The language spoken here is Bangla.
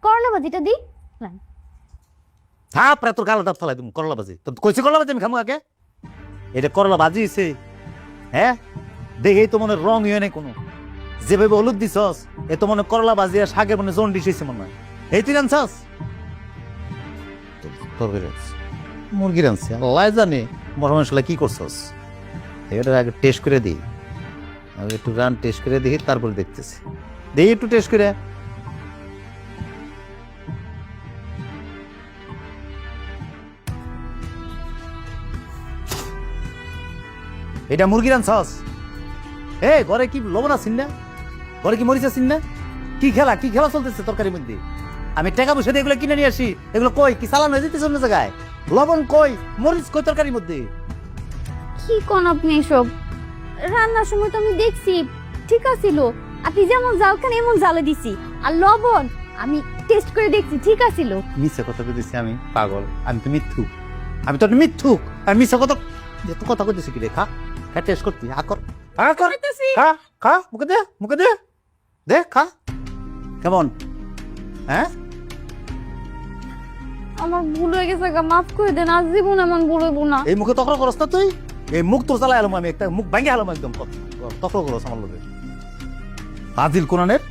করলা ভাজিটা দিই। থাপড়ে তোর গালে দাঁত ফেলাই তুমি করলা ভাজি তো কইছি করলা ভাজি আমি খামু আগে এটা করলা ভাজি হইছে হ্যাঁ দেখেই তো মনে রং ইয়ে নেই কোনো যেভাবে হলুদ দিছস এ তো মনে করলা ভাজি আর শাকের মনে জন্ডিস হয়েছে মনে হয় এই তুই রানছস মুরগি রানছে আল্লাহ জানে বড় মানুষগুলা কি করছস এটা আগে টেস্ট করে দিই আগে একটু রান টেস্ট করে দেখি তারপরে দেখতেছি দেখি একটু টেস্ট করে এটা মুরগি রানছস এ ঘরে কি লবণ আছিস না ঘরে কি মরিচ আছিস না কি খেলা চলতেছে তরকারির মধ্যে আমি টাকা পয়সা দিয়ে এগুলো কিনে নিয়ে আসি এগুলো কই কি চালান হয়ে যেতেছে অন্য জায়গায় লবণ কই মরিচ কই তরকারির মধ্যে কি কোন আপনি এসব? রান্নার সময় তো আমি দেখছি ঠিক আছিল, আপনি যেমন জাল খান এমন জালে দিছি, আর লবণ আমি টেস্ট করে দেখছি ঠিক আছিল। মিথ্যা কথা কইতেছি আমি পাগল আমি তো মিথ্যুক আমি তো মিথ্যুক আমি মিথ্যা কথা এত কথা কইতেছি কি রে খা খা টেস্ট করতি আকর আকর খা খা মুখে দে দে খা কেমন হ্যাঁ আমার ভুল হয়ে গেছে, মাফ করে দেন, আজ জীবন এমন ভুল হইব না। এই মুখে তকর করস না তুই এই মুখ তো চালাই এলাম আমি একটা মুখ ভাঙে এলাম একদম তকর করস আমার লোকে ফাজিল কোরআনের